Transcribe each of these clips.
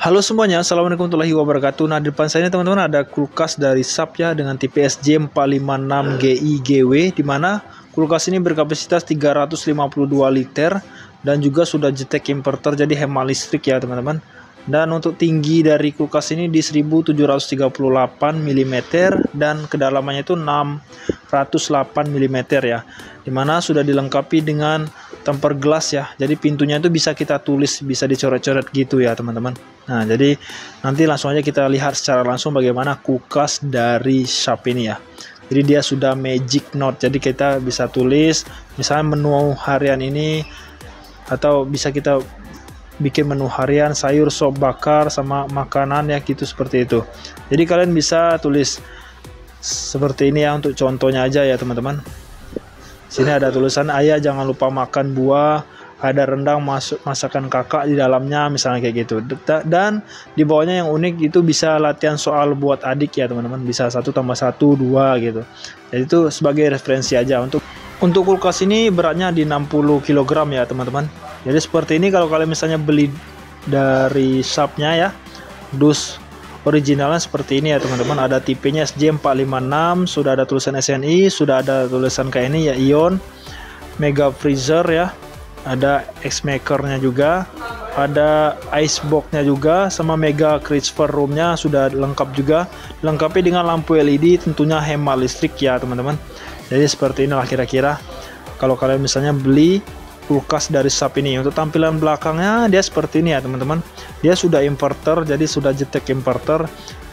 Halo semuanya, Assalamualaikum warahmatullahi wabarakatuh. Nah, di depan saya ini teman-teman ada kulkas dari SAP ya dengan tipe SJ456GI-GW, di mana kulkas ini berkapasitas 352 liter dan juga sudah jetek inverter, jadi hemat listrik ya teman-teman. Dan untuk tinggi dari kulkas ini di 1738 mm dan kedalamannya itu 608 mm ya. Dimana sudah dilengkapi dengan tempered glass ya. Jadi pintunya itu bisa kita tulis, bisa dicoret-coret gitu ya teman-teman. Nah, jadi nanti langsung aja kita lihat secara langsung bagaimana kulkas dari Sharp ini ya. Jadi dia sudah magic note, jadi kita bisa tulis misalnya menu harian ini, atau bisa kita bikin menu harian sayur sop bakar sama makanan ya gitu, seperti itu. Jadi kalian bisa tulis seperti ini ya, untuk contohnya aja ya teman-teman. Sini ada tulisan ayah jangan lupa makan buah, ada rendang masakan kakak di dalamnya, misalnya kayak gitu. Dan di bawahnya yang unik itu bisa latihan soal buat adik ya teman-teman, bisa 1 tambah 1 2 gitu. Jadi itu sebagai referensi aja. Untuk kulkas ini beratnya di 60 kg ya teman-teman. Jadi seperti ini kalau kalian misalnya beli dari shopnya ya, dus originalnya seperti ini ya teman-teman. Ada tipenya SJ456, sudah ada tulisan SNI, sudah ada tulisan kayak ini ya, Ion, Mega Freezer ya, ada X Maker-nya juga, ada Icebox-nya juga, sama Mega Crisper Room-nya sudah lengkap juga, lengkapi dengan lampu LED, tentunya hemat listrik ya teman-teman. Jadi seperti inilah kira-kira kalau kalian misalnya beli kulkas dari Sharp ini. Untuk tampilan belakangnya dia seperti ini ya teman-teman. Dia sudah inverter, jadi sudah jetek inverter.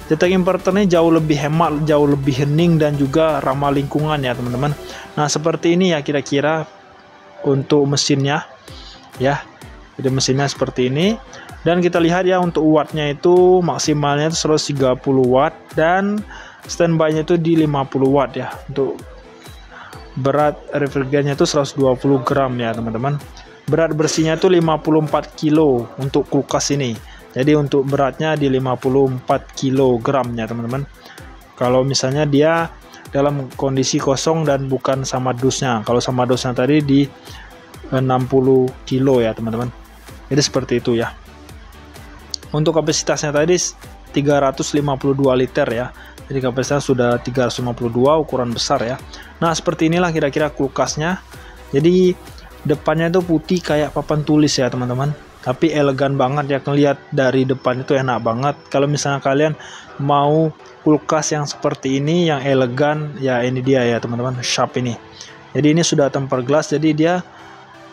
Jetek inverter ini jauh lebih hemat, jauh lebih hening, dan juga ramah lingkungan ya teman-teman. Nah seperti ini ya kira-kira untuk mesinnya ya. Jadi mesinnya seperti ini, dan kita lihat ya untuk wattnya itu maksimalnya itu 130 watt dan standby-nya itu di 50 watt ya. Untuk berat refrigerannya itu 120 gram ya teman-teman. Berat bersihnya itu 54 kilo untuk kulkas ini. Jadi untuk beratnya di 54 kg ya teman-teman. Kalau misalnya dia dalam kondisi kosong dan bukan sama dusnya. Kalau sama dusnya tadi di 60 kilo ya teman-teman. Jadi seperti itu ya. Untuk kapasitasnya tadi 352 liter ya. Jadi kapasitas sudah 352, ukuran besar ya. Nah seperti inilah kira-kira kulkasnya. Jadi depannya itu putih kayak papan tulis ya teman-teman. Tapi elegan banget ya, ngelihat dari depan itu enak banget. Kalau misalnya kalian mau kulkas yang seperti ini, yang elegan, ya ini dia ya teman-teman, Sharp ini. Jadi ini sudah tempered glass, jadi dia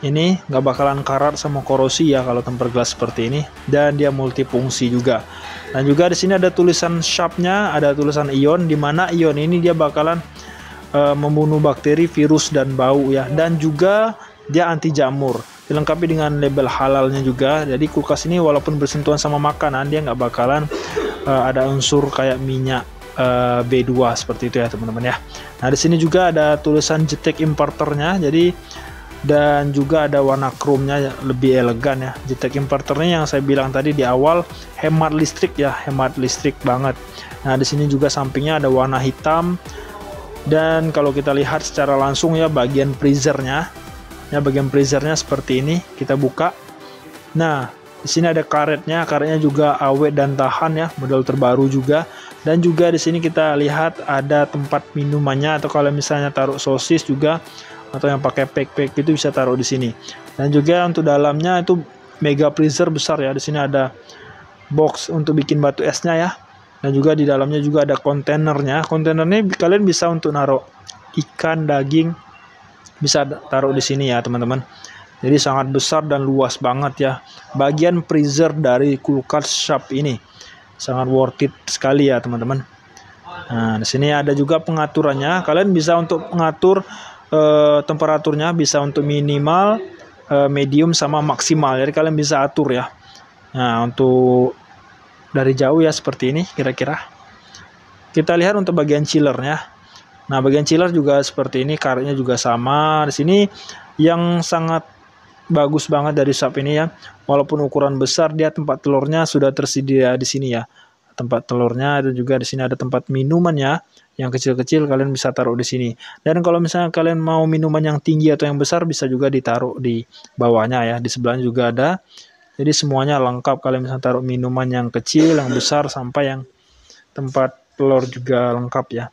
ini nggak bakalan karat sama korosi ya kalau tempered glass seperti ini. Dan dia multifungsi juga. Dan juga di sini ada tulisan Sharp-nya, ada tulisan Ion, di mana Ion ini dia bakalan membunuh bakteri, virus, dan bau ya. Dan juga dia anti jamur, dilengkapi dengan label halalnya juga. Jadi kulkas ini walaupun bersentuhan sama makanan, dia nggak bakalan ada unsur kayak minyak B2 seperti itu ya teman-teman ya. Nah di sini juga ada tulisan jetek inverternya, jadi dan juga ada warna chrome-nya lebih elegan ya. Jetek inverternya yang saya bilang tadi di awal hemat listrik ya, hemat listrik banget. Nah di sini juga sampingnya ada warna hitam. Dan kalau kita lihat secara langsung ya bagian freezernya, ya bagian freezernya seperti ini, kita buka. Nah di sini ada karetnya, karetnya juga awet dan tahan ya, model terbaru juga. Dan juga di sini kita lihat ada tempat minumannya, atau kalau misalnya taruh sosis juga, atau yang pakai pack itu bisa taruh di sini. Dan juga untuk dalamnya itu mega freezer besar ya. Di sini ada box untuk bikin batu esnya ya. Dan juga di dalamnya juga ada kontainernya. Kontainernya kalian bisa untuk naruh ikan, daging, bisa taruh di sini ya teman-teman. Jadi sangat besar dan luas banget ya. Bagian freezer dari kulkas Sharp ini sangat worth it sekali ya teman-teman. Nah, di sini ada juga pengaturannya. Kalian bisa untuk mengatur temperaturnya, bisa untuk minimal, medium, sama maksimal. Jadi kalian bisa atur ya. Nah untuk dari jauh ya seperti ini kira-kira. Kita lihat untuk bagian chillernya. Nah bagian chiller juga seperti ini, karetnya juga sama. Di sini yang sangat bagus banget dari Sharp ini ya, walaupun ukuran besar, dia tempat telurnya sudah tersedia di sini ya. Tempat telurnya, dan juga di sini ada tempat minumannya yang kecil-kecil, kalian bisa taruh di sini. Dan kalau misalnya kalian mau minuman yang tinggi atau yang besar, bisa juga ditaruh di bawahnya ya. Di sebelahnya juga ada Jadi semuanya lengkap, kalian bisa taruh minuman yang kecil, yang besar, sampai yang tempat telur juga lengkap ya.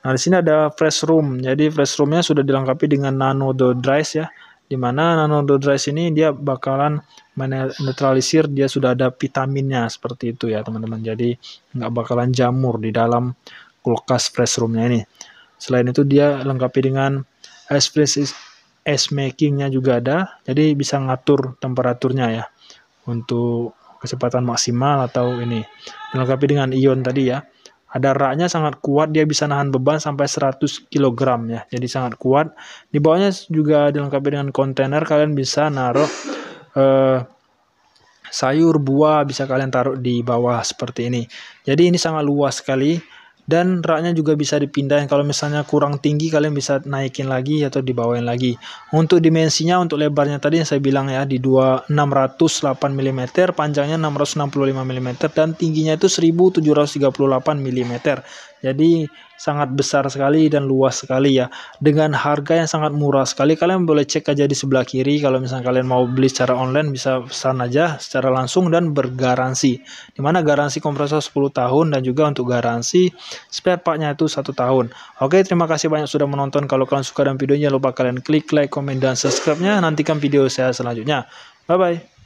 Nah, di sini ada fresh room. Jadi fresh roomnya sudah dilengkapi dengan nano dodrize ya. Dimana nano dodrize ini dia bakalan menetralisir, dia sudah ada vitaminnya seperti itu ya teman-teman. Jadi nggak bakalan jamur di dalam kulkas fresh roomnya ini. Selain itu dia lengkapi dengan ice makingnya juga ada. Jadi bisa ngatur temperaturnya ya untuk kecepatan maksimal atau ini. Dilengkapi dengan ion tadi ya. Ada raknya sangat kuat, dia bisa nahan beban sampai 100 kg ya. Jadi sangat kuat. Di bawahnya juga dilengkapi dengan kontainer, kalian bisa naruh sayur, buah, bisa kalian taruh di bawah seperti ini. Jadi ini sangat luas sekali. Dan raknya juga bisa dipindahin, kalau misalnya kurang tinggi kalian bisa naikin lagi atau dibawain lagi. Untuk dimensinya, untuk lebarnya tadi yang saya bilang ya, di 608 mm, panjangnya 665 mm, dan tingginya itu 1738 mm. Jadi sangat besar sekali dan luas sekali ya, dengan harga yang sangat murah sekali. Kalian boleh cek aja di sebelah kiri, kalau misalnya kalian mau beli secara online bisa pesan aja secara langsung dan bergaransi, dimana garansi kompresor 10 tahun dan juga untuk garansi spare partnya itu 1 tahun. Oke, terima kasih banyak sudah menonton. Kalau kalian suka dengan videonya, jangan lupa kalian klik like, komen, dan subscribe-nya. Nantikan video saya selanjutnya. Bye bye.